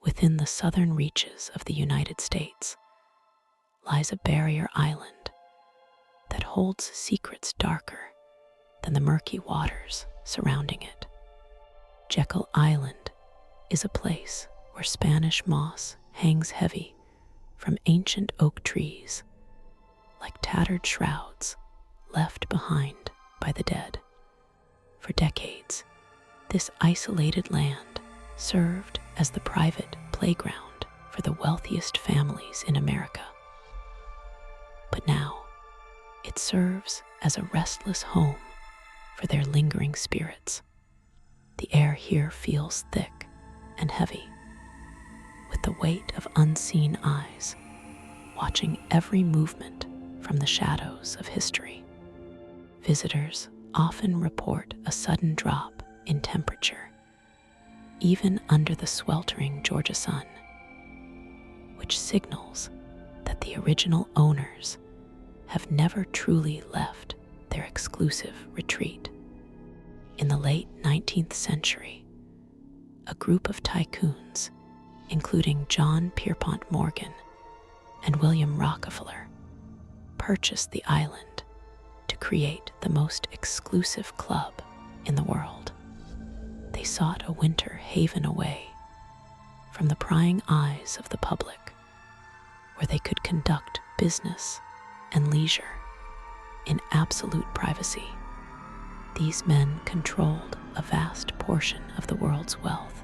within the southern reaches of the United States, lies a barrier island that holds secrets darker than the murky waters surrounding it. Jekyll Island is a place where Spanish moss hangs heavy from ancient oak trees, like tattered shrouds left behind by the dead. For decades, this isolated land served as the private playground for the wealthiest families in America. But now, it serves as a restless home for their lingering spirits. The air here feels thick and heavy, with the weight of unseen eyes watching every movement from the shadows of history. Visitors often report a sudden drop in temperature, even under the sweltering Georgia sun, which signals that the original owners have never truly left their exclusive retreat. In the late 19th century, a group of tycoons, including John Pierpont Morgan and William Rockefeller, purchased the island to create the most exclusive club in the world. They sought a winter haven away from the prying eyes of the public, where they could conduct business and leisure in absolute privacy. These men controlled a vast portion of the world's wealth,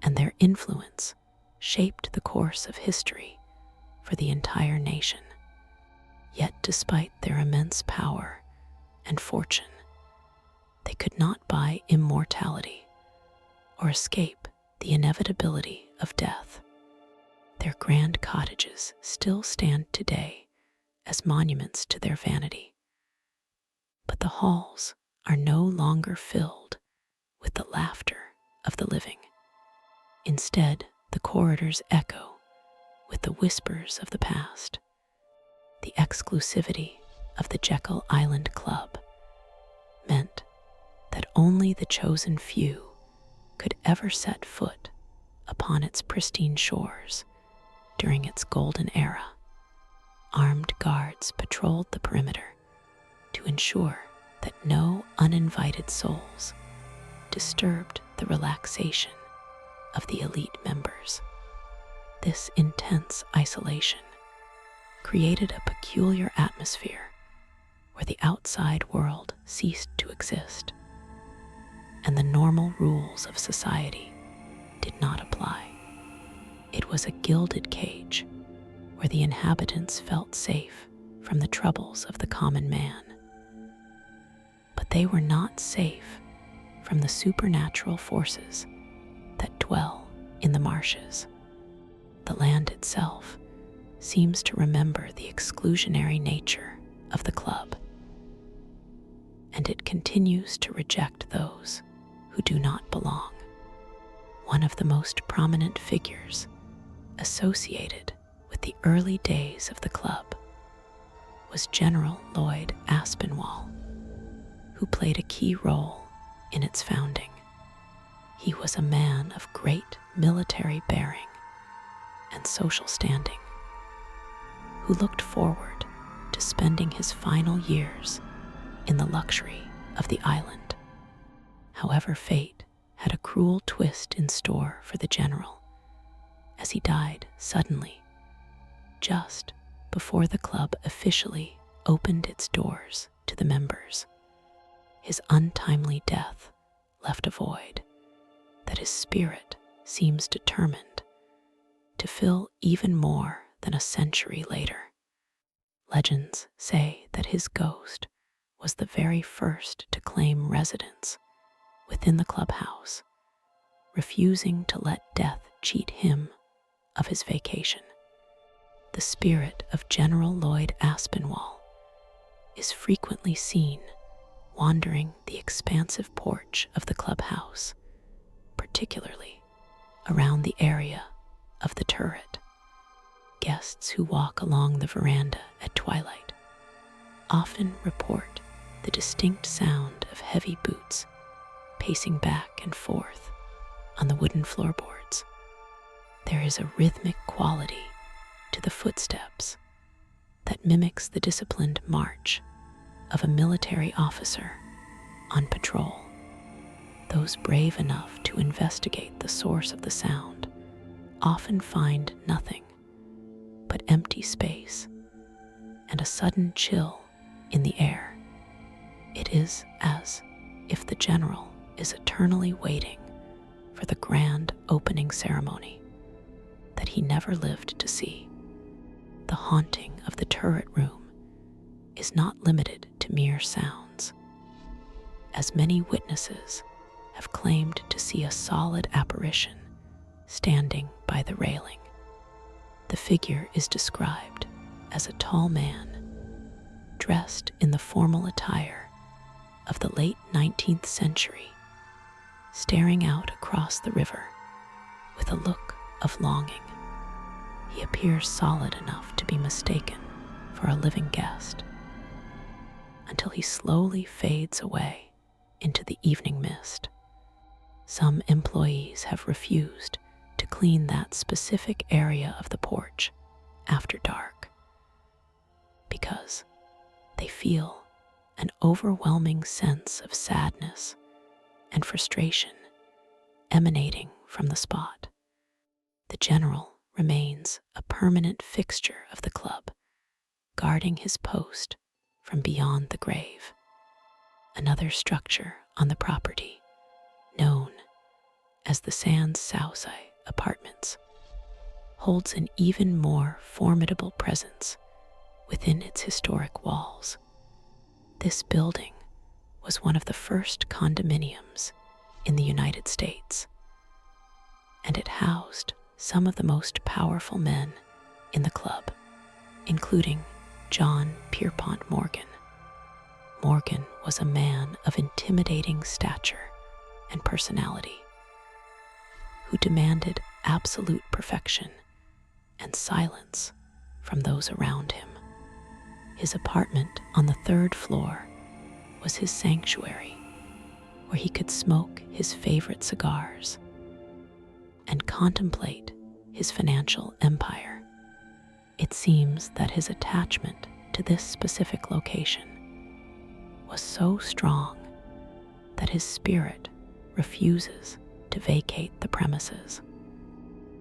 and their influence shaped the course of history for the entire nation. Yet despite their immense power and fortune, they could not buy immortality or escape the inevitability of death. Their grand cottages still stand today as monuments to their vanity. But the halls are no longer filled with the laughter of the living. Instead, the corridors echo with the whispers of the past. The exclusivity of the Jekyll Island Club meant that only the chosen few could ever set foot upon its pristine shores during its golden era. Armed guards patrolled the perimeter to ensure that no uninvited souls disturbed the relaxation of the elite members. This intense isolation created a peculiar atmosphere where the outside world ceased to exist, and the normal rules of society did not apply. It was a gilded cage where the inhabitants felt safe from the troubles of the common man. But they were not safe from the supernatural forces that dwell in the marshes. The land itself seems to remember the exclusionary nature of the club, and it continues to reject those who do not belong. One of the most prominent figures associated with the early days of the club was General Lloyd Aspinwall, who played a key role in its founding. He was a man of great military bearing and social standing, who looked forward to spending his final years in the luxury of the island. However, fate had a cruel twist in store for the general, as he died suddenly, just before the club officially opened its doors to the members. His untimely death left a void that his spirit seems determined to fill even more than a century later. Legends say that his ghost was the very first to claim residence within the clubhouse, refusing to let death cheat him of his vacation. The spirit of General Lloyd Aspinwall is frequently seen wandering the expansive porch of the clubhouse, particularly around the area of the turret. Guests who walk along the veranda at twilight often report the distinct sound of heavy boots pacing back and forth on the wooden floorboards. There is a rhythmic quality to the footsteps that mimics the disciplined march of a military officer on patrol. Those brave enough to investigate the source of the sound often find nothing but empty space and a sudden chill in the air. It is as if the general is eternally waiting for the grand opening ceremony that he never lived to see. The haunting of the turret room is not limited to mere sounds, as many witnesses have claimed to see a solid apparition standing by the railing. The figure is described as a tall man, dressed in the formal attire of the late 19th century, staring out across the river with a look of longing. He appears solid enough to be mistaken for a living guest, until he slowly fades away into the evening mist. Some employees have refused to clean that specific area of the porch after dark because they feel an overwhelming sense of sadness and frustration emanating from the spot. The general remains a permanent fixture of the club, guarding his post from beyond the grave. Another structure on the property, known as the Sands Southside Apartments, holds an even more formidable presence within its historic walls. This building was one of the first condominiums in the United States, and it housed some of the most powerful men in the club, including John Pierpont Morgan. Morgan was a man of intimidating stature and personality, who demanded absolute perfection and silence from those around him. His apartment on the 3rd floor was his sanctuary, where he could smoke his favorite cigars and contemplate his financial empire. It seems that his attachment to this specific location was so strong that his spirit refuses to vacate the premises.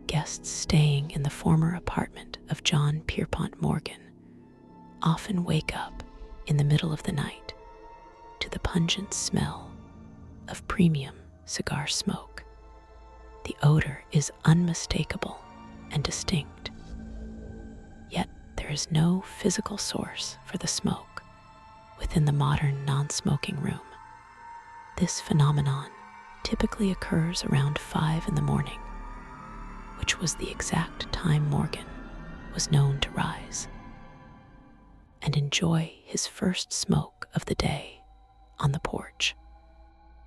Guests staying in the former apartment of John Pierpont Morgan often wake up in the middle of the night to the pungent smell of premium cigar smoke. The odor is unmistakable and distinct, yet there is no physical source for the smoke within the modern non-smoking room. This phenomenon typically occurs around 5 in the morning, which was the exact time Morgan was known to rise and enjoy his first smoke of the day on the porch.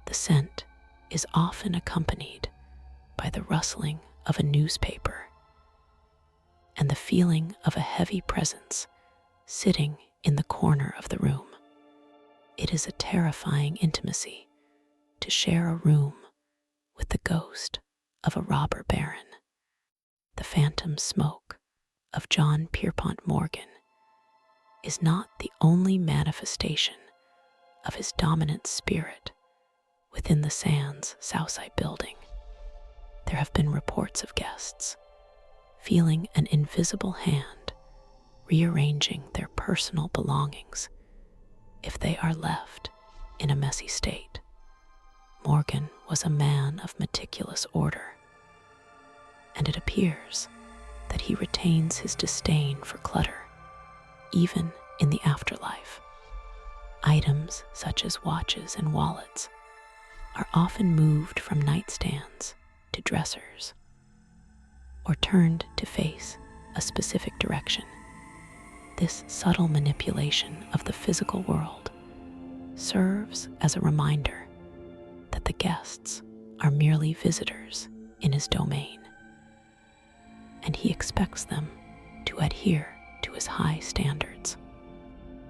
The scent is often accompanied by the rustling of a newspaper and the feeling of a heavy presence sitting in the corner of the room. It is a terrifying intimacy to share a room with the ghost of a robber baron. The phantom smoke of John Pierpont Morgan is not the only manifestation of his dominant spirit within the Sands Southside building. There have been reports of guests feeling an invisible hand rearranging their personal belongings if they are left in a messy state. Morgan was a man of meticulous order, and it appears that he retains his disdain for clutter even in the afterlife. Items such as watches and wallets are often moved from nightstands to dressers or turned to face a specific direction. This subtle manipulation of the physical world serves as a reminder that the guests are merely visitors in his domain, and he expects them to adhere to his high standards.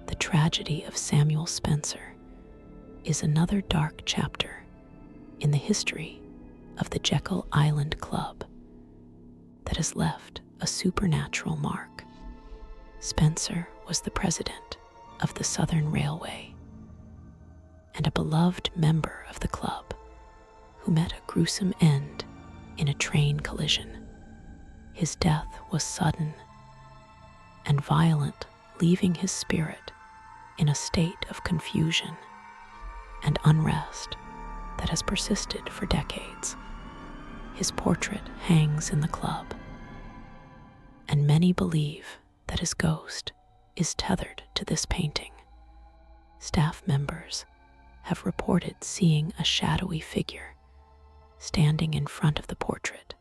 The tragedy of Samuel Spencer is another dark chapter in the history of the Jekyll Island Club has left a supernatural mark. Spencer was the president of the Southern Railway and a beloved member of the club who met a gruesome end in a train collision. His death was sudden and violent, leaving his spirit in a state of confusion and unrest that has persisted for decades. His portrait hangs in the club, and many believe that his ghost is tethered to this painting. Staff members have reported seeing a shadowy figure standing in front of the portrait,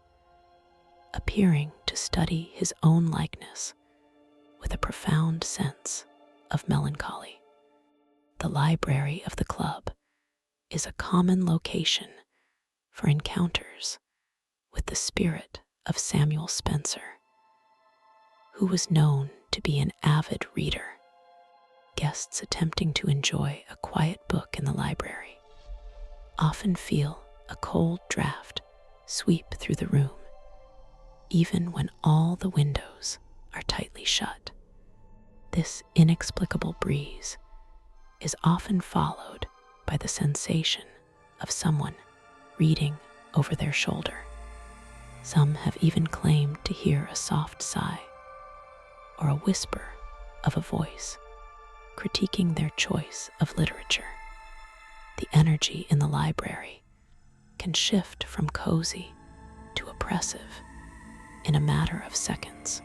appearing to study his own likeness with a profound sense of melancholy. The library of the club is a common location for encounters with the spirit of Samuel Spencer, who was known to be an avid reader. Guests attempting to enjoy a quiet book in the library often feel a cold draft sweep through the room, even when all the windows are tightly shut. This inexplicable breeze is often followed by the sensation of someone reading over their shoulder. Some have even claimed to hear a soft sigh or a whisper of a voice critiquing their choice of literature. The energy in the library can shift from cozy to oppressive in a matter of seconds,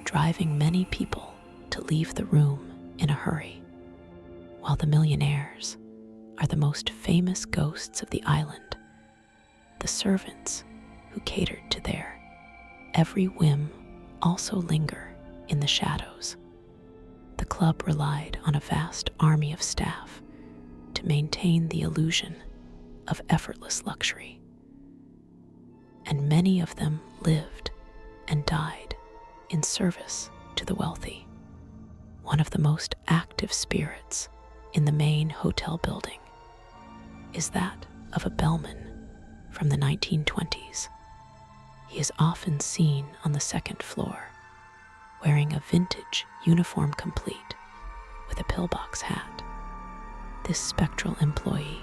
driving many people to leave the room in a hurry. While the millionaires are the most famous ghosts of the island, the servants who catered to their every whim also linger in the shadows. The club relied on a vast army of staff to maintain the illusion of effortless luxury, and many of them lived and died in service to the wealthy. One of the most active spirits in the main hotel building is that of a bellman from the 1920s. He is often seen on the second floor, wearing a vintage uniform complete with a pillbox hat. This spectral employee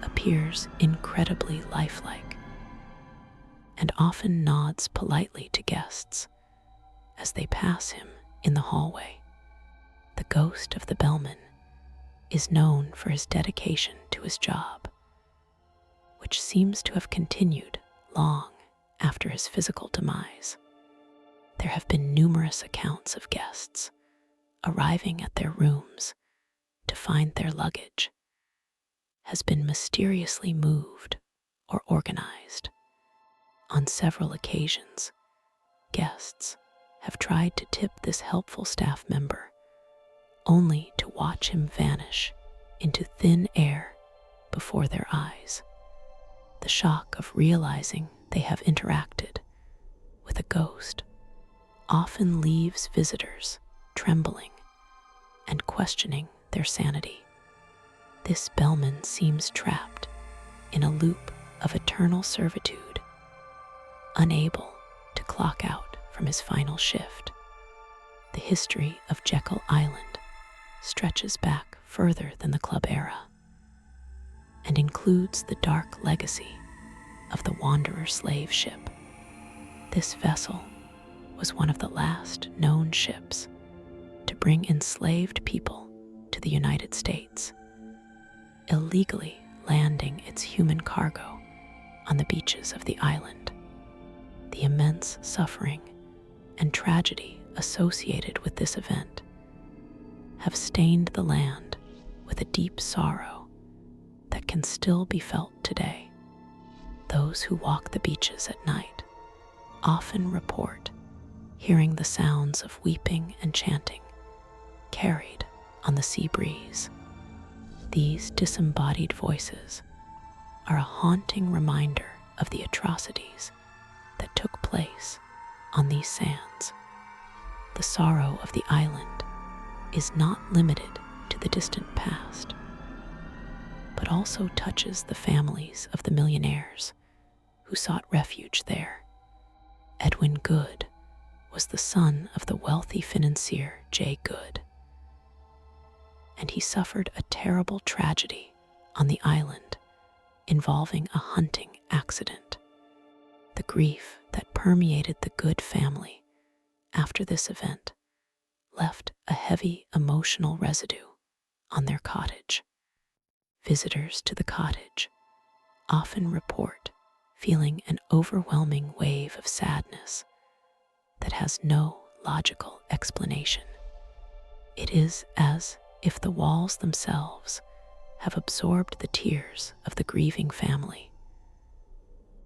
appears incredibly lifelike and often nods politely to guests as they pass him in the hallway. The ghost of the bellman is known for his dedication to his job, which seems to have continued long after his physical demise. There have been numerous accounts of guests arriving at their rooms to find their luggage has been mysteriously moved or organized. On several occasions, guests have tried to tip this helpful staff member, only to watch him vanish into thin air before their eyes. The shock of realizing they have interacted with a ghost often leaves visitors trembling and questioning their sanity. This bellman seems trapped in a loop of eternal servitude, unable to clock out from his final shift. The history of Jekyll Island stretches back further than the club era and includes the dark legacy of the Wanderer slave ship. This vessel was one of the last known ships to bring enslaved people to the United States, illegally landing its human cargo on the beaches of the island. The immense suffering and tragedy associated with this event have stained the land with a deep sorrow that can still be felt today. Those who walk the beaches at night often report hearing the sounds of weeping and chanting carried on the sea breeze. These disembodied voices are a haunting reminder of the atrocities that took place on these sands. The sorrow of the island is not limited to the distant past, but also touches the families of the millionaires who sought refuge there. Edwin Good was the son of the wealthy financier J. Good, and he suffered a terrible tragedy on the island involving a hunting accident. The grief that permeated the Good family after this event left a heavy emotional residue on their cottage. Visitors to the cottage often report feeling an overwhelming wave of sadness that has no logical explanation. It is as if the walls themselves have absorbed the tears of the grieving family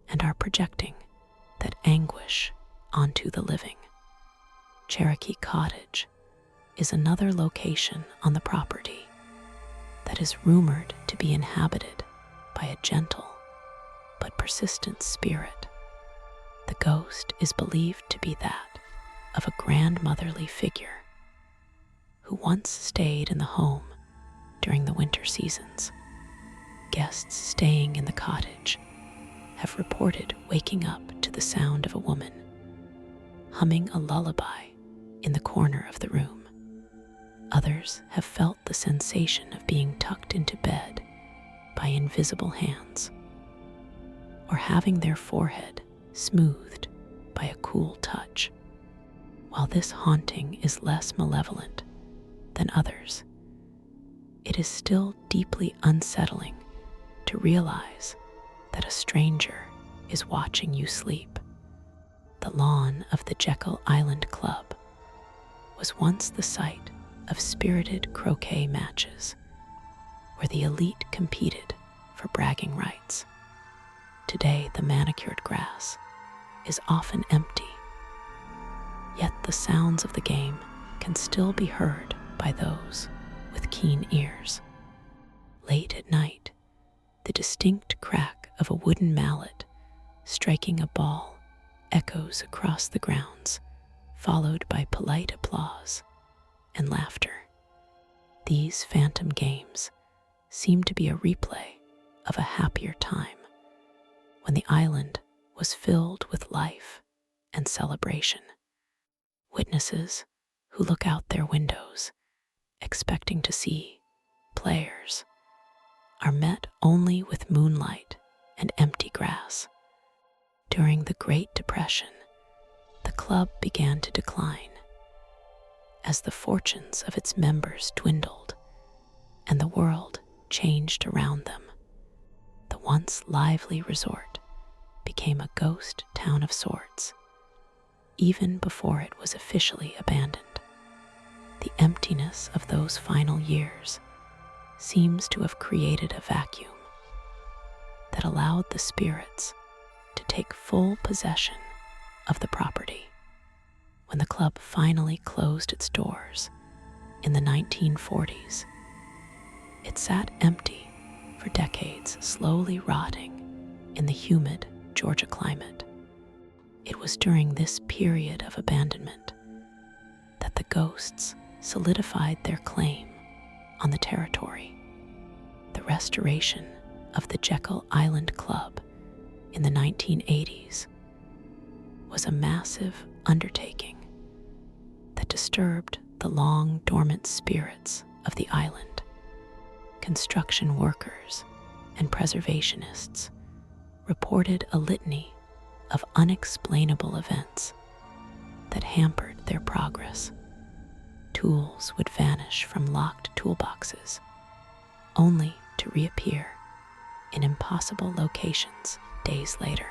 and are projecting that anguish onto the living. Cherokee Cottage is another location on the property that is rumored to be inhabited by a gentle but persistent spirit. The ghost is believed to be that of a grandmotherly figure who once stayed in the home during the winter seasons. Guests staying in the cottage have reported waking up to the sound of a woman humming a lullaby in the corner of the room. Others have felt the sensation of being tucked into bed by invisible hands, or having their forehead smoothed by a cool touch. While this haunting is less malevolent than others, it is still deeply unsettling to realize that a stranger is watching you sleep. The lawn of the Jekyll Island Club was once the site of spirited croquet matches, where the elite competed for bragging rights. Today, the manicured grass is often empty, yet the sounds of the game can still be heard by those with keen ears. Late at night, the distinct crack of a wooden mallet striking a ball echoes across the grounds, followed by polite applause and laughter. These phantom games seem to be a replay of a happier time when the island was filled with life and celebration. Witnesses who look out their windows expecting to see players are met only with moonlight and empty grass. During the Great Depression, the club began to decline as the fortunes of its members dwindled and the world changed around them. The once lively resort became a ghost town of sorts, even before it was officially abandoned. The emptiness of those final years seems to have created a vacuum that allowed the spirits to take full possession of the property. When the club finally closed its doors in the 1940s, it sat empty for decades, slowly rotting in the humid Georgia climate. It was during this period of abandonment that the ghosts solidified their claim on the territory. The restoration of the Jekyll Island Club in the 1980s was a massive undertaking that disturbed the long dormant spirits of the island. Construction workers and preservationists reported a litany of unexplainable events that hampered their progress. Tools would vanish from locked toolboxes, only to reappear in impossible locations days later.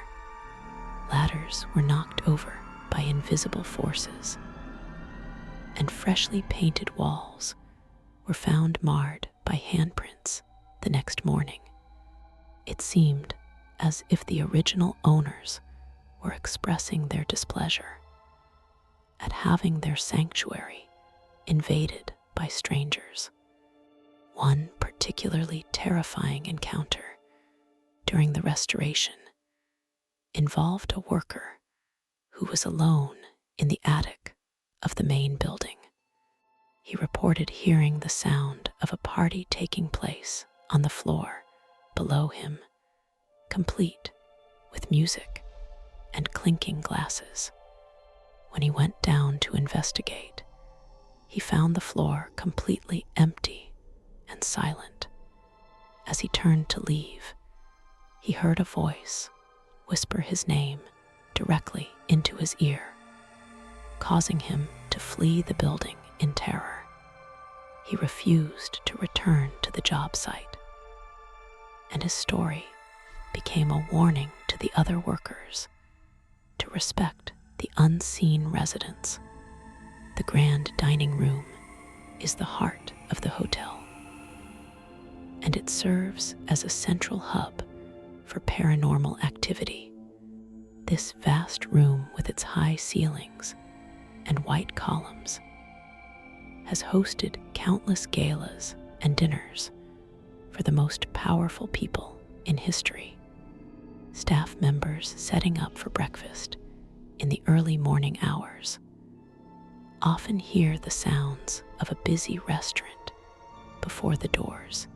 Ladders were knocked over by invisible forces, and freshly painted walls were found marred by handprints the next morning. It seemed as if the original owners were expressing their displeasure at having their sanctuary invaded by strangers. One particularly terrifying encounter during the restoration involved a worker who was alone in the attic of the main building. He reported hearing the sound of a party taking place on the floor below him, complete with music and clinking glasses. When he went down to investigate, he found the floor completely empty and silent. As he turned to leave, he heard a voice whisper his name directly into his ear, causing him to flee the building in terror. He refused to return to the job site, and his story became a warning to the other workers to respect the unseen residents. The grand dining room is the heart of the hotel, and it serves as a central hub for paranormal activity. This vast room, with its high ceilings and white columns, has hosted countless galas and dinners for the most powerful people in history. Staff members setting up for breakfast in the early morning hours often hear the sounds of a busy restaurant before the doors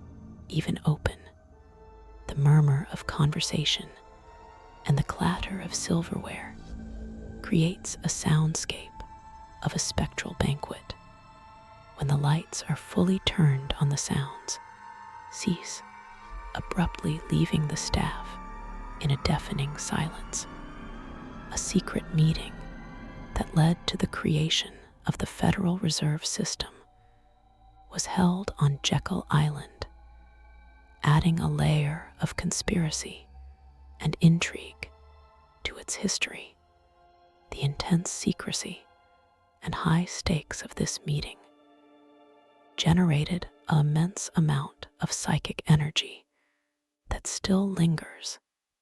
even open. The murmur of conversation and the clatter of silverware creates a soundscape of a spectral banquet. When the lights are fully turned on, the sounds cease, abruptly leaving the staff in a deafening silence. A secret meeting that led to the creation of the Federal Reserve System was held on Jekyll Island, adding a layer of conspiracy and intrigue to its history. The intense secrecy and high stakes of this meeting generated an immense amount of psychic energy that still lingers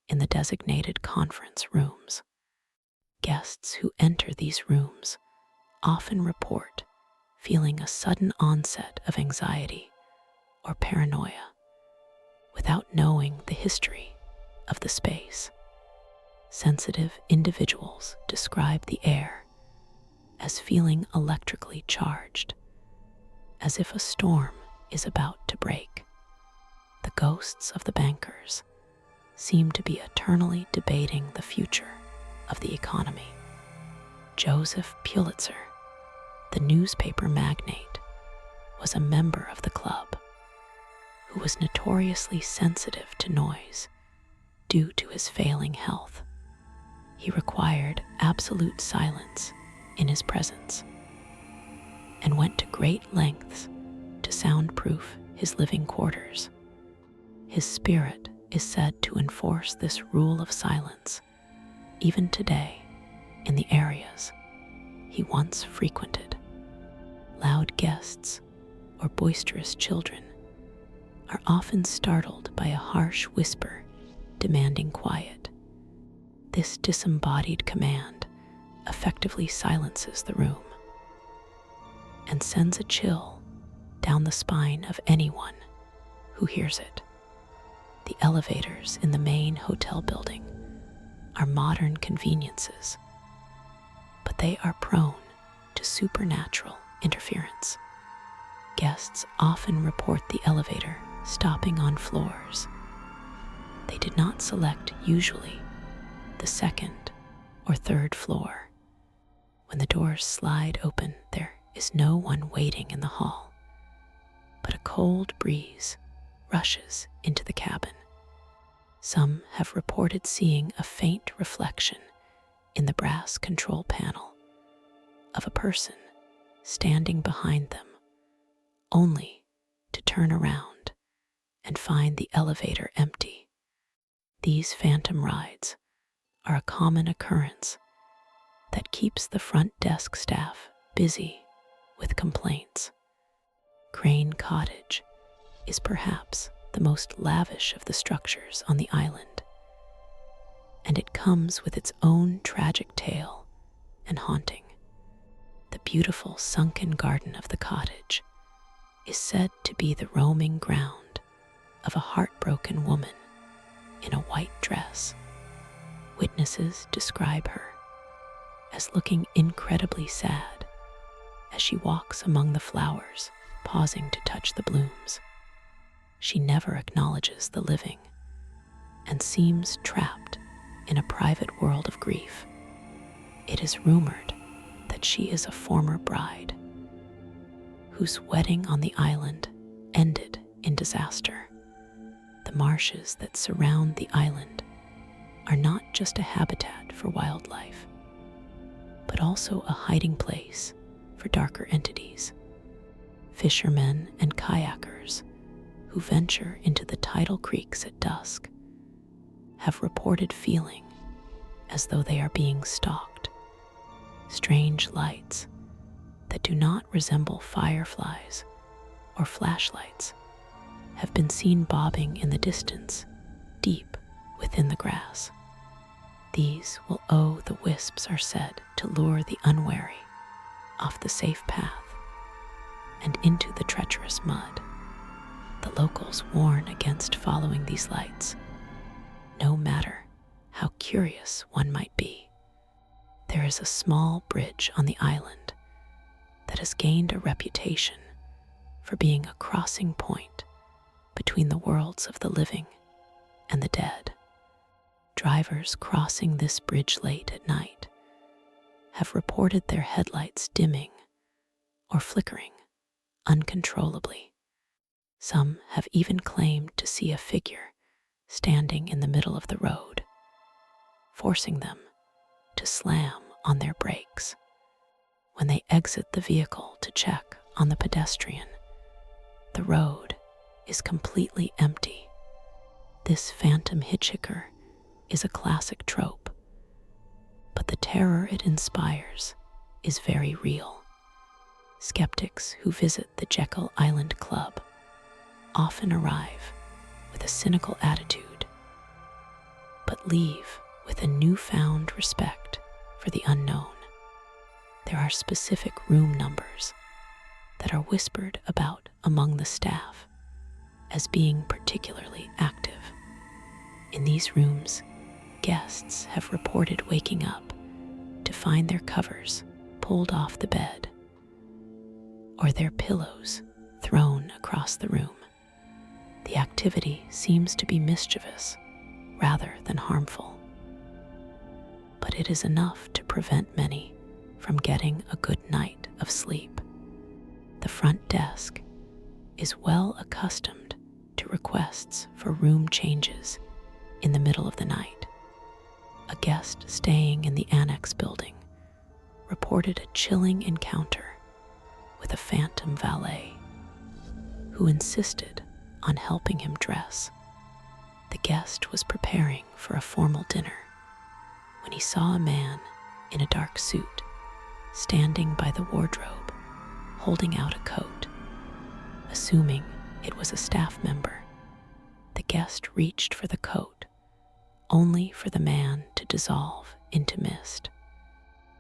in the designated conference rooms. Guests who enter these rooms often report feeling a sudden onset of anxiety or paranoia without knowing the history of the space. Sensitive individuals describe the air as feeling electrically charged, as if a storm is about to break. The ghosts of the bankers seem to be eternally debating the future of the economy. Joseph Pulitzer, the newspaper magnate, was a member of the club who was notoriously sensitive to noise due to his failing health. He required absolute silence in his presence and went to great lengths to soundproof his living quarters. His spirit is said to enforce this rule of silence even today in the areas he once frequented. Loud guests or boisterous children are often startled by a harsh whisper demanding quiet. This disembodied command effectively silences the room and sends a chill down the spine of anyone who hears it. The elevators in the main hotel building are modern conveniences, but they are prone to supernatural interference. Guests often report the elevator stopping on floors they did not select, usually the second or third floor. When the doors slide open, there is no one waiting in the hall, but a cold breeze rushes into the cabin. Some have reported seeing a faint reflection in the brass control panel of a person standing behind them, only to turn around and find the elevator empty. These phantom rides are a common occurrence that keeps the front desk staff busy with complaints. Crane Cottage is perhaps the most lavish of the structures on the island, and it comes with its own tragic tale and haunting. The beautiful sunken garden of the cottage is said to be the roaming ground of a heartbroken woman in a white dress. Witnesses describe her as looking incredibly sad as she walks among the flowers, pausing to touch the blooms. She never acknowledges the living and seems trapped in a private world of grief. It is rumored that she is a former bride whose wedding on the island ended in disaster. The marshes that surround the island are not just a habitat for wildlife, but also a hiding place for darker entities. Fishermen and kayakers who venture into the tidal creeks at dusk have reported feeling as though they are being stalked. Strange lights that do not resemble fireflies or flashlights have been seen bobbing in the distance, deep within the grass. These will owe the wisps are said to lure the unwary off the safe path and into the treacherous mud. The locals warn against following these lights, no matter how curious one might be. There is a small bridge on the island that has gained a reputation for being a crossing point between the worlds of the living and the dead. Drivers crossing this bridge late at night have reported their headlights dimming or flickering uncontrollably. Some have even claimed to see a figure standing in the middle of the road, forcing them to slam on their brakes. When they exit the vehicle to check on the pedestrian, the road is completely empty. This phantom hitchhiker is a classic trope, but the terror it inspires is very real. Skeptics who visit the Jekyll Island Club often arrive with a cynical attitude, but leave with a newfound respect for the unknown. There are specific room numbers that are whispered about among the staff as being particularly active. In these rooms, guests have reported waking up to find their covers pulled off the bed or their pillows thrown across the room. The activity seems to be mischievous rather than harmful, but it is enough to prevent many from getting a good night of sleep. The front desk is well accustomed to requests for room changes in the middle of the night. A guest staying in the annex building reported a chilling encounter with a phantom valet who insisted on helping him dress. The guest was preparing for a formal dinner when he saw a man in a dark suit standing by the wardrobe holding out a coat. Assuming it was a staff member, the guest reached for the coat, only for the man to dissolve into mist.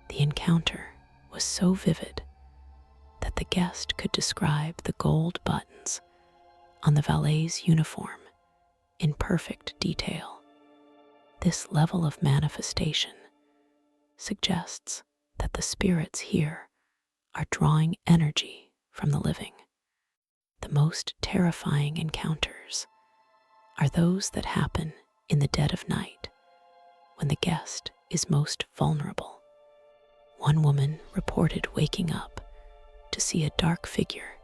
The encounter was so vivid that the guest could describe the gold buttons on the valet's uniform in perfect detail. This level of manifestation suggests that the spirits here are drawing energy from the living. The most terrifying encounters are those that happen in the dead of night when the guest is most vulnerable. One woman reported waking up to see a dark figure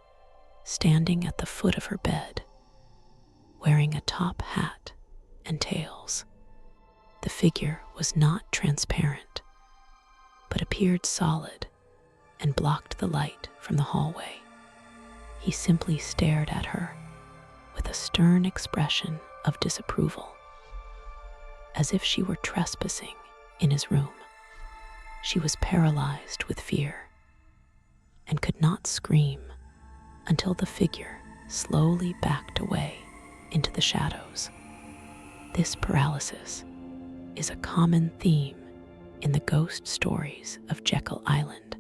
standing at the foot of her bed, wearing a top hat and tails. The figure was not transparent, but appeared solid and blocked the light from the hallway. He simply stared at her with a stern expression of disapproval, as if she were trespassing in his room. She was paralyzed with fear and could not scream until the figure slowly backed away into the shadows. This paralysis is a common theme in the ghost stories of Jekyll Island,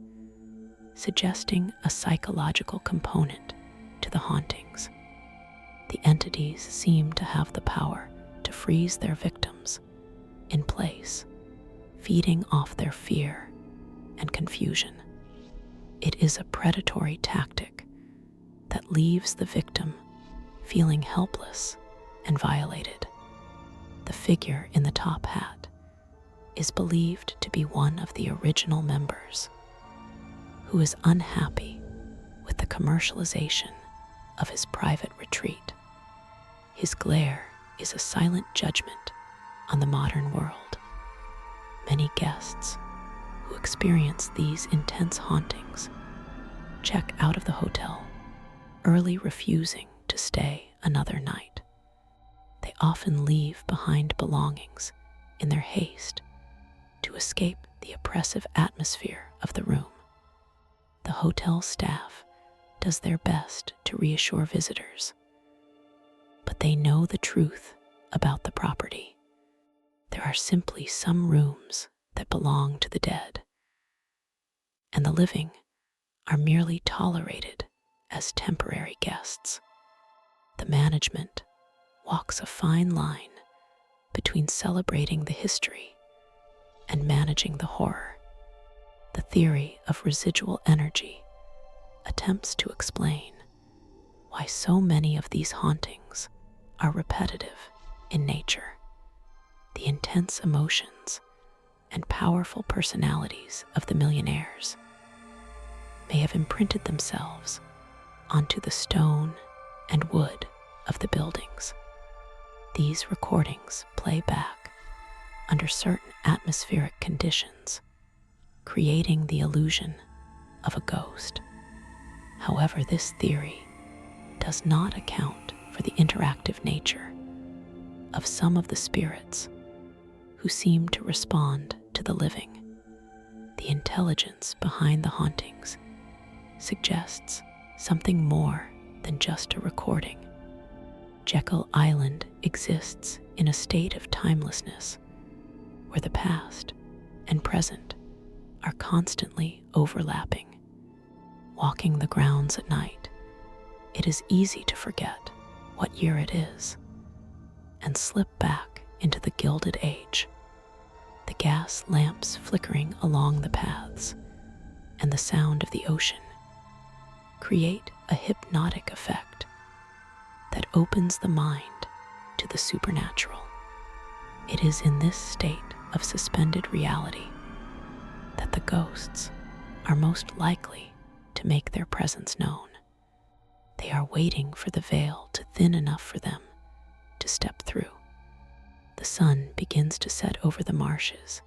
suggesting a psychological component to the hauntings. The entities seem to have the power to freeze their victims in place, feeding off their fear and confusion. It is a predatory tactic that leaves the victim feeling helpless and violated. The figure in the top hat is believed to be one of the original members, who is unhappy with the commercialization of his private retreat. His glare is a silent judgment on the modern world. Many guests who experience these intense hauntings check out of the hotel, early refusing to stay another night. They often leave behind belongings in their haste to escape the oppressive atmosphere of the room. The hotel staff does their best to reassure visitors, but they know the truth about the property. There are simply some rooms that belong to the dead, and the living are merely tolerated as temporary guests. The management walks a fine line between celebrating the history and managing the horror. The theory of residual energy attempts to explain why so many of these hauntings are repetitive in nature. The intense emotions and powerful personalities of the millionaires may have imprinted themselves onto the stone and wood of the buildings. These recordings play back under certain atmospheric conditions, creating the illusion of a ghost. However, this theory does not account for the interactive nature of some of the spirits who seem to respond to the living. The intelligence behind the hauntings suggests something more than just a recording. Jekyll Island exists in a state of timelessness where the past and present are constantly overlapping. Walking the grounds at night, it is easy to forget what year it is and slip back into the Gilded Age. The gas lamps flickering along the paths and the sound of the ocean create a hypnotic effect that opens the mind to the supernatural. It is in this state of suspended reality that the ghosts are most likely to make their presence known. They are waiting for the veil to thin enough for them to step through. The sun begins to set over the marshes,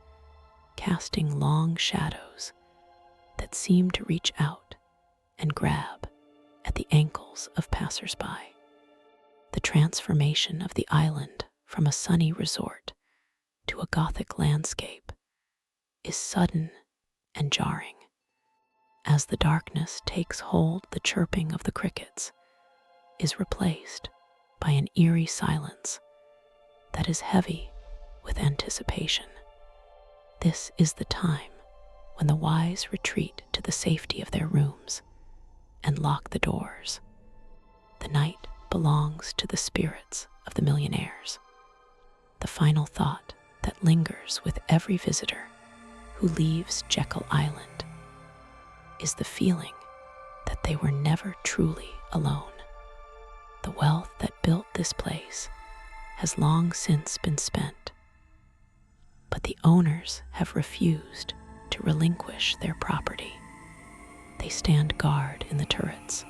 casting long shadows that seem to reach out and grab at the ankles of passers-by. The transformation of the island from a sunny resort to a Gothic landscape is sudden and jarring. As the darkness takes hold, the chirping of the crickets is replaced by an eerie silence that is heavy with anticipation. This is the time when the wise retreat to the safety of their rooms and lock the doors. The night belongs to the spirits of the millionaires. The final thought that lingers with every visitor who leaves Jekyll Island is the feeling that they were never truly alone. The wealth that built this place has long since been spent, but the owners have refused to relinquish their property. They stand guard in the turrets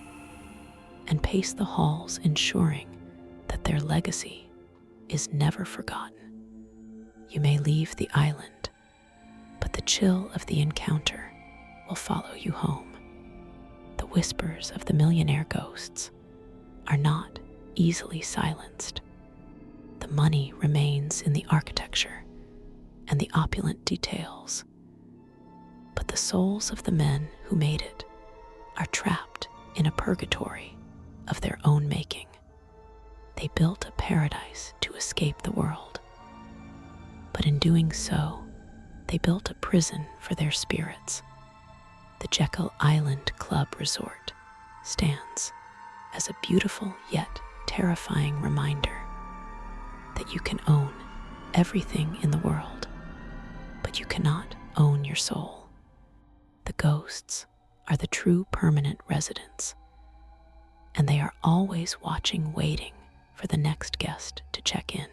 and pace the halls, ensuring that their legacy is never forgotten. You may leave the island, but the chill of the encounter will follow you home. The whispers of the millionaire ghosts are not easily silenced. The money remains in the architecture and the opulent details, but the souls of the men who made it are trapped in a purgatory of their own making. They built a paradise to escape the world, but in doing so, they built a prison for their spirits. The Jekyll Island Club Resort stands as a beautiful yet terrifying reminder that you can own everything in the world, but you cannot own your soul. The ghosts are the true permanent residents, and they are always watching, waiting for the next guest to check in.